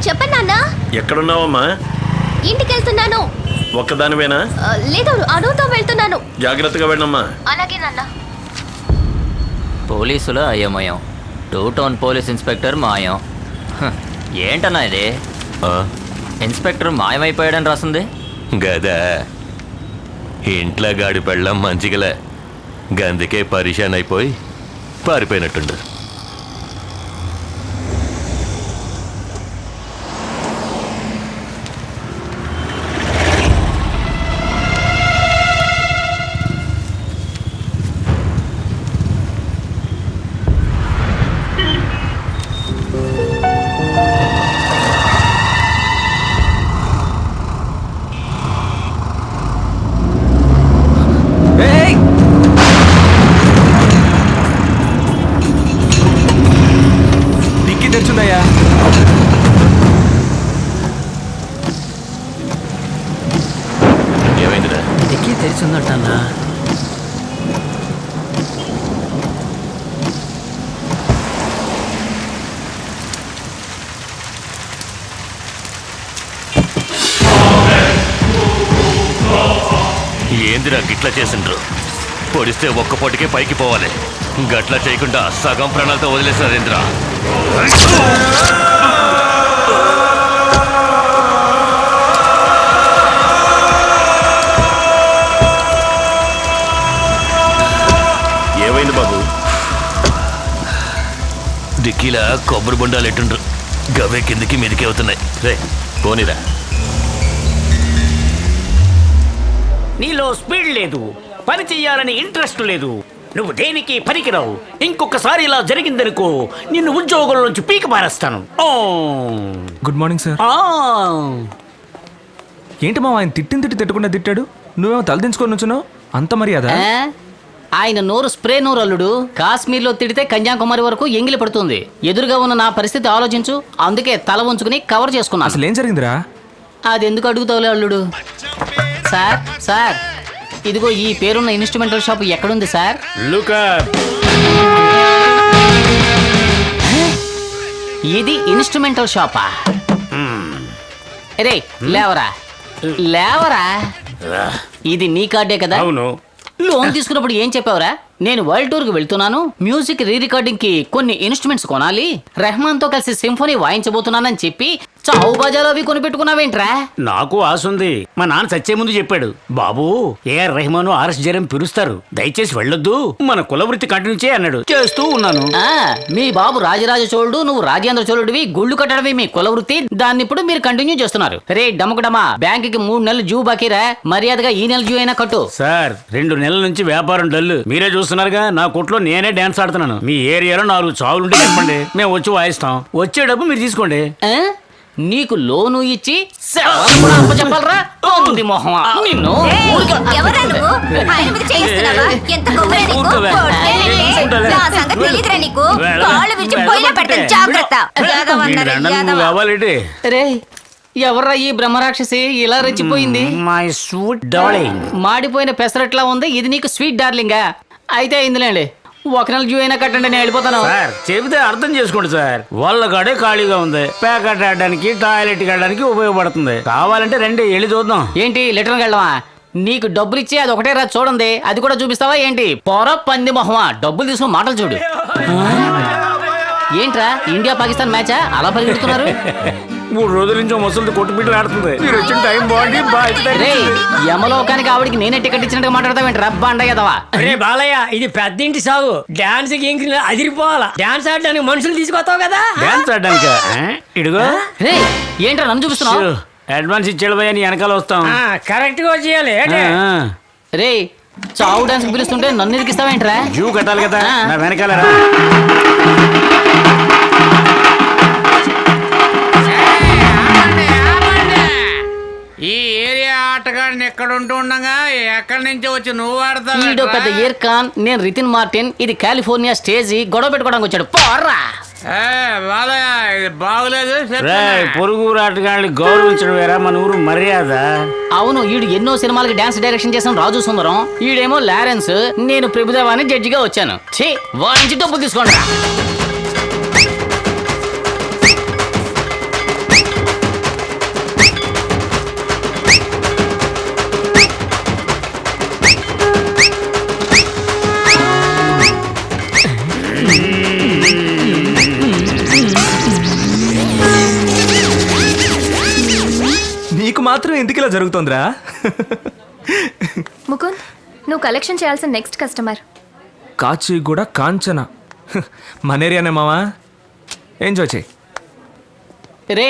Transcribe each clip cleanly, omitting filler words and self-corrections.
చెప్పండి నాన్న. ఎక్కడున్నావమ్మా? ఇంటికి వెళ్తున్నాను. ఒక్కదానివేనా? లేదు, అనుతో వెళ్తున్నాను. జాగ్రత్తగా వెళ్ళమ్మా. అలాగే నాన్న. పోలీసులు అయోమయం, 2 టౌన్ పోలీస్ ఇన్స్పెక్టర్ మాయం. ఏంటన్నా ఇది? ఇన్స్పెక్టర్ మాయమైపోయాడని రాసింది. గదా ఇంట్లో గాడి పెళ్ళం మంచిగలే, గందుకే పరిశాన్ అయిపోయి పారిపోయినట్టుండు. డిక్కీ తెచ్చుందయ్యా. ఏమైందిరా? డిక్కీ తెరిచిందటన్నా. ఏందిరా గిట్లా చేసిండ్రు? పొడిస్తే ఒక్క పొటికే పైకి పోవాలి, గట్లా చేయకుండా సగం ప్రాణాలతో వదిలేసారేంద్రా. ఏమైంది బాబు? డిక్కీలా కొబ్బరి బొండాలు ఎట్టుండ్రు, గవే కిందికి మీదికి అవుతున్నాయి. రే పోనీరా. నీలో స్పీడ్ లేదు, పని చెయ్యాలని ఇంట్రెస్ట్ లేదు, నువ్వు దేనికి పనికిరావు. ఇంకొకసారి ఇలా జరిగిందనుకో నిన్ను ఉద్యోగంలో నుంచి పీక పారేస్తాను. Good morning sir. ఏంటి మా ఆయన తిట్టకుండా తిట్టాడు, నువ్వేమో తలదించుకొని వచ్చున్నావు? అంత మర్యాద? ఆయన నోరు స్ప్రే నోరు అల్లుడు. కాశ్మీర్లో తిడితే కన్యాకుమారి వరకు ఎంగిలి పడుతుంది. ఎదురుగా ఉన్న నా పరిస్థితి ఆలోచించు. అందుకే తల ఉంచుకుని కవర్ చేసుకున్నా. అసలు ఏం జరిగిందిరా? అది ఎందుకు అడుగుతావులే అల్లుడు. సార్ సార్, ఇదిగో ఈ పేరున్న ఇన్స్ట్రుమెంటల్ షాప్ ఎక్కడుంది సార్? ఇది ఇన్స్ట్రుమెంటల్ షాపా? రే లేవరా లేవరా, ఇది నీ కార్డే కదా? అవును. లోన్ తీసుకున్నప్పుడు ఏం చెప్పావురా? నేను వరల్డ్ టూర్ కి వెళ్తున్నాను, మ్యూజిక్ రీ రికార్డింగ్ కి కొన్ని ఇన్స్ట్రుమెంట్స్ కొనాలి, రెహమాన్ తో కలిసి సింఫోనీ వాయించబోతున్నానని చెప్పి చావు బాజాలు అవి కొనిపెట్టుకున్నావేంట్రా? నాకు ఆశ ఉంది. మా నాన్న చచ్చే ముందు చెప్పాడు, బాబు ఏఆర్ రెహమాన్ ఆర్ఎస్ జరం పిలుస్తారు, దయచేసి వెళ్ళొద్దు, మన కులవృత్తి కంటిన్యూ చేయి అన్నాడు. చేస్తూ ఉన్నాను. మీ బాబు రాజరాజ చోళుడు, నువ్వు రాజేంద్ర చోళుడివి, గుళ్ళు కట్టడమే మీ కులవృత్తి. దాన్ని ఇప్పుడు మీరు కంటిన్యూ చేస్తున్నారు. రే డమకుడమా, బ్యాంక్ కి 3 నెలలు జూ బాకీరా, మర్యాదగా ఈ నెల జూ అయినా కట్టు. సార్ 2 నెలల నుంచి వ్యాపారం డల్లు, మీరే చూస్తున్నారుగా. నా కొట్లో నేనే డాన్స్ ఆడుతున్నాను. మీ ఏరియాలో 4 చావులుంటే చెప్పండి, మేము వచ్చి వాయిస్తాం. వచ్చే డబ్బు మీరు తీసుకోండి. నీకు లోను ఇచ్చి చెప్పాలరా మొహమా నిన్ను. రే ఎవర్రా ఈ బ్రహ్మరాక్షసి ఇలా రెచ్చిపోయింది? మాడిపోయిన పెసరట్లా ఉంది, ఇది నీకు స్వీట్ డార్లింగా? అయితే అయిందిలేండి, 1 నెల జూ అయినా కట్టండి, నేను వెళ్ళిపోతాను. సార్ చెబితే అర్థం చేసుకోండి సార్, వాళ్ళ కాడే ఖాళీగా ఉంది, ప్యాకెట్ ఆడడానికి టాయిలెట్ వెళ్ళడానికి ఉపయోగపడుతుంది. కావాలంటే రండి వెళ్ళి చూద్దాం. ఏంటి లెటర్కి వెళ్ళవా? నీకు డబ్బులు ఇచ్చి అది ఒకటే రా చూడండి, అది కూడా చూపిస్తావా ఏంటి? పొర పంది మొహమా, డబ్బులు తీసుకుని మాటలు చూడు. ఏంట్రా ఇండియా పాకిస్తాన్ మ్యాచా అలా పరిగెడుతున్నారు? 3 రోజుల నుంచి ముసలిది కొట్టుబిడ్డలు ఆడుతుంది. మీరు వచ్చిన టైం బాగుంది. యమలోకానికి ఆవిడికి నేనే టికెట్ ఇచ్చినట్టు మాట్లాడతావేంటి రబ్బా అండయ్యదవా? అరే బాలయ్య, ఇది పెద్దింటి సాగు, డాన్స్ అదిరిపోవాలా. డాన్స్ ఆడడానికి మనుషులు తీసుకొస్తావు కదా? డాన్స్ ఆడడానికి ఇడుగో. రే ఏంట్రా నన్ను చూపిస్తున్నావు? అడ్వాన్స్ ఇచ్చేడు పోయా, నీ వెనకాల వస్తాం. కరెక్ట్ గా చేయాలి. రే చావు డాన్స్ పిలుస్తుంటే నన్ను ఎదిగిస్తావేంట్రా? జూ కట్టాలి కదా, నా వెనకాల రా. ఈ ఏరియా ఆటగాడిని ఎక్కడ ఉంటూ ఉండగా ఎక్కడి నుంచి వచ్చి నువ్వు ఆడతావు? ఈడో పెద్ద ఇయర్ ఖాన్, నేను రితిన్ మార్టిన్, ఇది కాలిఫోర్నియా స్టేజీ, గొడవ పెట్టుకోవడానికి వచ్చాడు. పోర్రా ఇది బాగులేదు. పొరుగు ఆటగాళ్ళని గౌరవించడం వేరా మన ఊరు మర్యాద. అవును, ఈడు ఎన్నో సినిమాలకి డాన్స్ డైరెక్షన్ చేసిన రాజు సుందరం, ఈడేమో లారెన్స్, నేను ప్రభుదేవాని జడ్జిగా వచ్చాను. ఛీ, వాయించి డబ్బులు తీసుకోండి. మాత్రం ఎందుకు ఇలా జరుగుతుందిరా? ముకుంద్, నువ్వు కలెక్షన్ చేయాల్సిన నెక్స్ట్ కస్టమర్. కాచిగూడ కాంచన. మన ఏరియానే మావా, ఎంజాయ్ చేయి. రే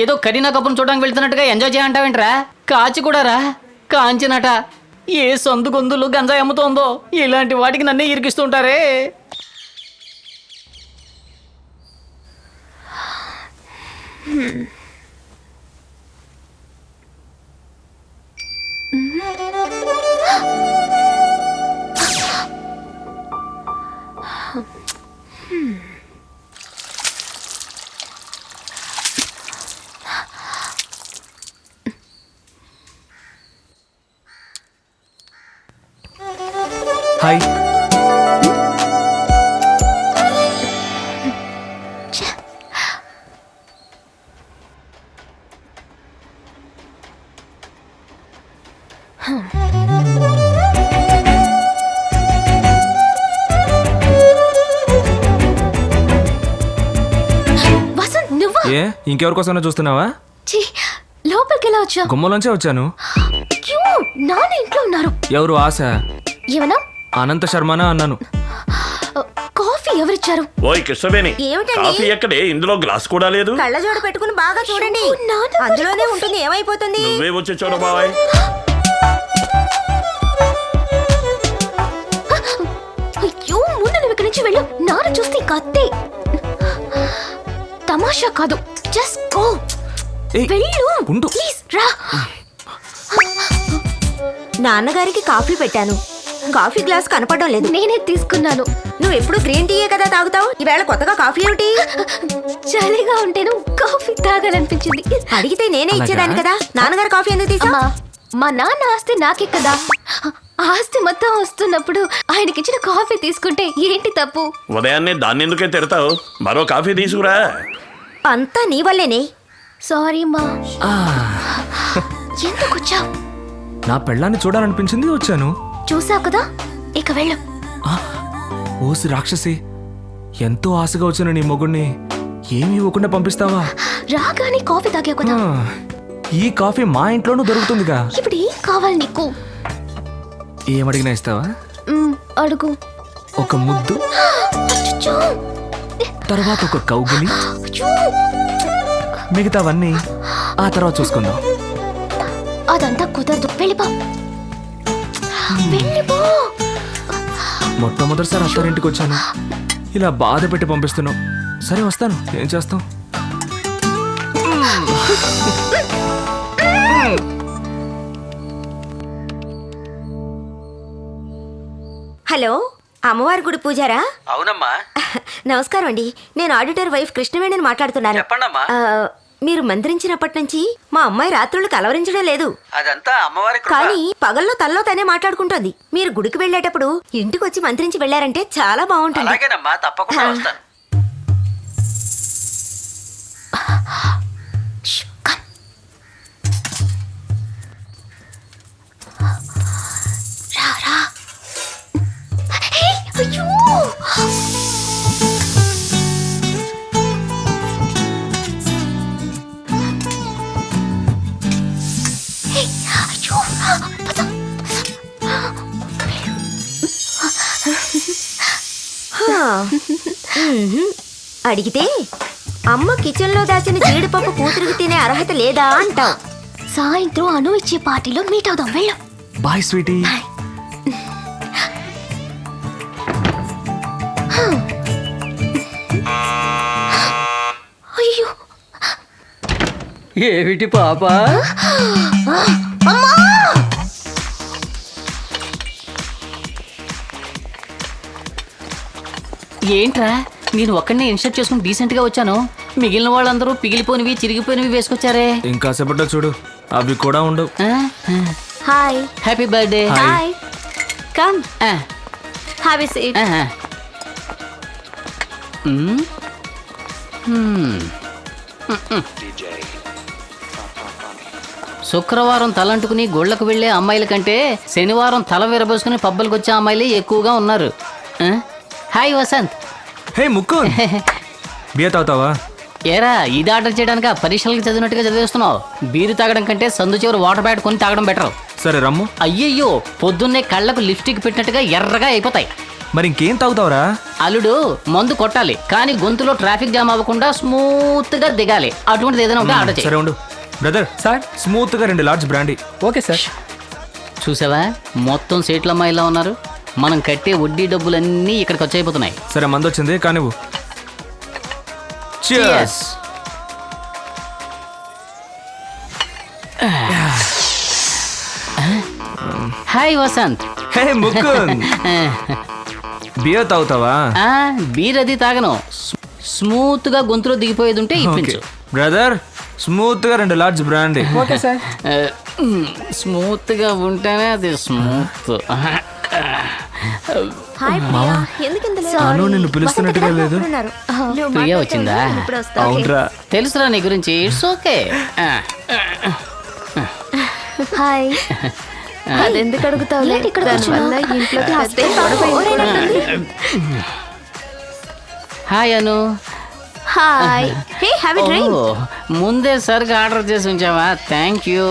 ఏదో కరీనా కపూర్ చూడడానికి వెళ్తున్నట్టుగా ఎంజాయ్ చేయంటావేంట్రా? కాచి కూడా రా, కాంచినట. ఏ సొందు గొంతులు గంజాయి అమ్ముతోందో, ఇలాంటి వాటికి నన్నే ఇరికిస్తుంటారే. హాయ్. వసంత్, నువ్వా? ఏ ఇంకెవరికోసమైనా చూస్తున్నావా? ఛీ, లోపలికి ఎలా వచ్చా? గుమ్మలోంచే వచ్చాను. నాన్న ఇంట్లో ఉన్నారు. ఎవరు? ఆశ. ఏమన్నా? అనంత శర్మనా అన్నాను. కాఫీ ఎవరిచ్చారు? ఓయ్ కృష్ణవేణి, ఏమిటండి? కాఫీ ఎక్కడే? ఇందులో గ్లాస్ కూడా లేదు. కళ్ళజోడు పెట్టుకుని బాగా చూడండి, ఓ, నాన్న అందులోనే కాఫీ. ఉంటుంది. ఏమైపోతుంది? నువ్వే వచ్చి చూడ బాబాయ్. అయ్యో, ముందు నువ్వు ఇక్కడి నుంచి వెళ్ళు. నాన్న చూస్తే కత్తి. తమాషా కాదు, జస్ట్ గో. ఏయ్, వెళ్ళు ఉండు. ప్లీజ్ రా. నాన్నగారికి కాఫీ పెట్టాను, కాఫీ గ్లాస్ కనపడడం లేదు. నేనే తీసుకున్నాను. నువ్వు ఎప్పుడు గ్రీన్ టీయే కదా తాగుతావు, ఈవేళ కొత్తగా కాఫీ ఏమిటి? చలిగా ఉంటేను కాఫీ తాగాలనిపించింది. అడిగితే నేనే అలాగా? ఇచ్చేదాన్ని కదా. నాన్నగారు కాఫీ ఎందుకు తీసా? అమ్మా, మా నాన్న ఆస్తి నాకే కదా. ఆస్తి మొత్తం వస్తున్నప్పుడు ఆయనకిచ్చిన కాఫీ తీసుకుంటే ఏంటి తప్పు? ఉదయాన్నే దాన్ని ఎందుకే తిడతావు? మరో కాఫీ తీసుకురా. అంతా నీ వల్లేనే. సారీ మా. ఎందుకు వచ్చావు? నా పెళ్ళాన్ని చూడాలనిపించింది, వచ్చాను. చూసావు కదా, ఇక వెళ్ళు. ఓసి రాక్షసి, ఎంతో ఆశగా వచ్చిన నీ మొగుడిని ఏమి ఇవ్వకుండా పంపిస్తావా? రాగానే కాఫీ తాగావు కదా. ఆ, ఈ కాఫీ మా ఇంట్లోనూ దొరుకుతుందిగా. ఇప్పుడు ఏం కావాలి నీకు? ఏమడిగినా ఇస్తావా? అడుగు. ఒక ముద్దు, అచ్చచ్చో. తర్వాత ఒక కౌగిలి, అయ్యో. మిగతావన్నీ ఆ తర్వాత చూసుకుందాం. అదంతా కుదరదు, వెళ్ళిపో. వెళ్ళిపో. మొట్టమొదటిసారి అత్తారింటికి వచ్చాను, ఇలా బాధ పెట్టి పంపిస్తున్నావు. సరే వస్తాను, ఏం చేస్తాం. హలో, అమ్మవారి గుడి పూజారా? అవునమ్మా. నమస్కారం అండి, నేను ఆడిటర్ వైఫ్ కృష్ణవేణిని మాట్లాడుతున్నాను. చెప్పండమ్మా. మీరు మంత్రించినప్పటి నుంచి మా అమ్మాయి రాత్రులు కలవరించడం లేదు. అదంతా అమ్మవారి కానీ పగల్లో తనలో తనే మాట్లాడుకుంటోంది. మీరు గుడికి వెళ్ళేటప్పుడు ఇంటికి వచ్చి మంత్రించి వెళ్ళారంటే చాలా బాగుంటుంది. అలాగేనమ్మా, తప్పకుండా వస్తాను. ష్, కమ్. రా, రా. హే, అయ్యో. హే, అయ్యో. పద. అడిగితే అమ్మ కిచెన్ లో దాచిన జీడిపప్పు కూతురికి తినే అర్హత లేదా అంటావు. సాయంత్రం అను ఇచ్చే పార్టీలో మీట్ అవుదాం, వెళ్ళు. Bye sweetie. అయ్యో. ఏమిటి పాప? అమ్మా. ఏంట్రా, నేను ఒక్కడనే ఇన్స్టర్ట్ చేసుకుని డీసెంట్ గా వచ్చాను. మిగిలిన వాళ్ళందరూ పిగిలిపోయినవి చిరిగిపోయినవి వేసుకొచ్చారే. ఇంకా సేపట్లో చూడు, అవి కూడా ఉండవు. Hi. Happy birthday. Hi. Come have a seat. శుక్రవారం తలంటుకుని గుళ్ళకు వెళ్లే అమ్మాయిల కంటే శనివారం తల విరబోసుకుని పబ్బులకు వచ్చే అమ్మాయిలే ఎక్కువగా ఉన్నారు. హాయ్ వసంత్. హే ముక్కు, బియ్య తాగుతావా? ఏరా ఇది ఆర్డర్ చేయడానికి పరీక్షలకు చదివినట్టుగా చదివేస్తున్నావు. బీరు తాగడం కంటే సందు చివరి వాటర్ బ్యాట్ కొని తాగడం బెటర్. సరే రమ్ము. అయ్యయ్యో పొద్దున్నే కళ్ళకు లిప్స్టిక్ పెట్టినట్టుగా ఎర్రగా అయిపోతాయి. మరి ఇంకేం తాగుతావురా? అల్లుడు మందు కొట్టాలి కానీ గొంతులో ట్రాఫిక్ జామ్ అవ్వకుండా స్మూత్ గా దిగాలి. అటువంటిది ఏదైనా ఉంటే ఆర్డర్ చేయి. సరే ఉండు బ్రదర్. సార్ స్మూత్ గా 2 లార్జ్ బ్రాండీ. Okay sir. చూసావా మొత్తం సీట్ల అమ్మాయిలా ఉన్నారు. మనం కట్టే వడ్డీ డబ్బులన్నీ ఇక్కడికి వచ్చి అయిపోతున్నాయి. సరే మందు వచ్చింది కానివ్వు. Cheers. హాయ్ వసంత్. హే ముకుంద్. బియర్ తాగుతావా? బీర్ అది తాగను. స్మూత్ గా గొంతులో దిగిపోయేది ఉంటే ఇప్పించు. బ్రదర్ స్మూత్ గా 2 large brandy. Okay sir. Smooth గా ఉంటేనే అది స్మూత్. హాయ్ ప్రియా, ఎందుకింత లేట్? అను నిన్ను పిలుస్తున్నట్టుగా లేదు. ఉన్నారు. నువ్వు ప్రియా మాట్లాడుతూ వచ్చిందా? ఉండు, ఇప్పుడు వస్తా. అవునరా. తెలుసురా నీ గురించి. It's okay. హాయ్. అదెందుకు అడుగుతావు? ఏంటి ఇక్కడ కూర్చున్నావ్? ఇంట్లో హాయ్ అను. Hi. Hey have a drink. ఓ, ముందే సరిగా ఆర్డర్ చేసి ఉంచావా? Thank you.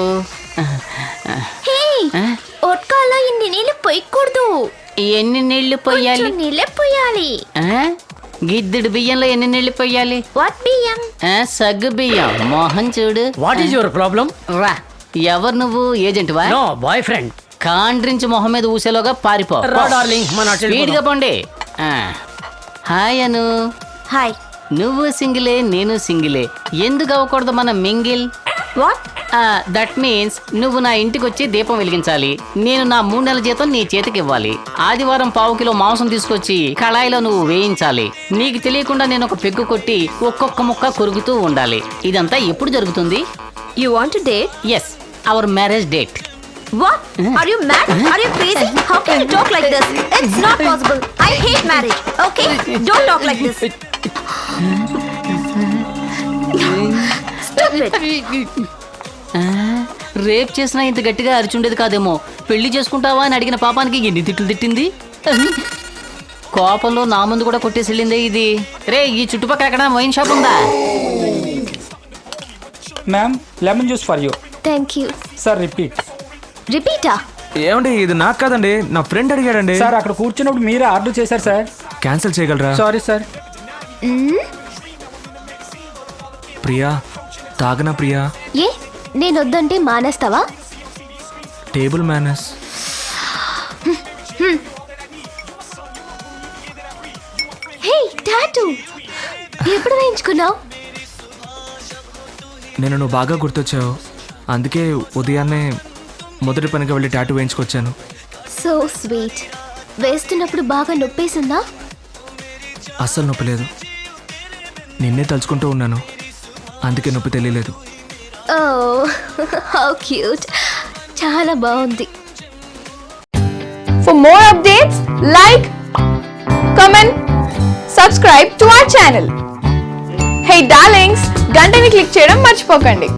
హే ఒట్కాలో ఇన్ని నీళ్ళు పొయ్యకూడదు. ఎన్ని నీళ్లు పొయ్యాలి? కొంచెం నీళ్ళే పొయ్యాలి. గిద్దెడు బియ్యంలో ఎన్ని నీళ్లు పొయ్యాలి? వాట్ బియ్యం? సగ్గు బియ్యం. మోహన్ చూడు. What is your problem? రా. ఎవరు నువ్వు? ఏజెంట్ వా? No boy friend. కాండ్రించి మొహం మీద ఊసేలోగా పారిపో. రా డార్లింగ్ మన స్పీడ్ గా పోండి. హాయ్ అను. హాయ్. నువ్వు సింగిలే నేను సింగిలే. ఎందుకు అవ్వకూడదు మన మింగిల్? వాట్? దట్ మీన్స్ నువ్వు నా ఇంటికి వచ్చి దీపం వెలిగించాలి. నేను నా 3 నెలల జీతం నీ చేతికి ఇవ్వాలి. ఆదివారం 1/2 కిలో మాంసం తీసుకొచ్చి కళాయిలో నువ్వు వేయించాలి. నీకు తెలియకుండా నేను ఒక పెగ్గు కొట్టి ఒక్కొక్క ముక్క కొరుకుతూ ఉండాలి. ఇదంతా ఎప్పుడు జరుగుతుంది? You want to date? Yes, our marriage date. What? Are you mad? Are you crazy? How can you talk like this? It's not possible. I hate marriage. Okay? Don't talk like this. Stop it. Rape చేసినా ఇంత గట్టిగా అరిచుండేది కాదేమో. పెళ్లి చేసుకుంటావా అని అడిగిన పాపానికి ఎన్ని తిట్లు తిట్టింది. కోపంలో నా ముందు కూడా కొట్టేసి వెళ్ళిందే ఇది. రే, ఈ చుట్టుపక్కల ఎక్కడ వైన్ షాప్ ఉందా? Ma'am lemon juice for you. Thank you. Sir repeat. రిపీటా? ఏమండి ఇది నాకు కాదండి, నా ఫ్రెండ్ అడిగాడండి. సార్ అక్కడ కూర్చున్నప్పుడు మీరే ఆర్డర్ చేశారు సార్. క్యాన్సిల్ చేయగలరా? Sorry sir. ప్రియా తాగనా? ప్రియా ఏ నేను వద్దంటే మానేస్తావా? Table manners. హే టాటూ ఎప్పుడు వేయించుకున్నావు? నువ్వు బాగా గుర్తొచ్చావు, అందుకే ఉదయాన్నే మొదటి పనిగా వెళ్ళి టాటూ వేయించుకొచ్చాను. So sweet. వేస్తున్నప్పుడు బాగా నొప్పేసిందా? అస్సలు నొప్పి లేదు. నిన్నే తలుచుకుంటూ ఉన్నాను, అందుకే నొప్పి తెలియలేదు. Oh how cute. చాలా బాగుంది. For more updates, like, comment, subscribe to our channel. Hey darlings, గంటని click చేయడం మర్చిపోకండి.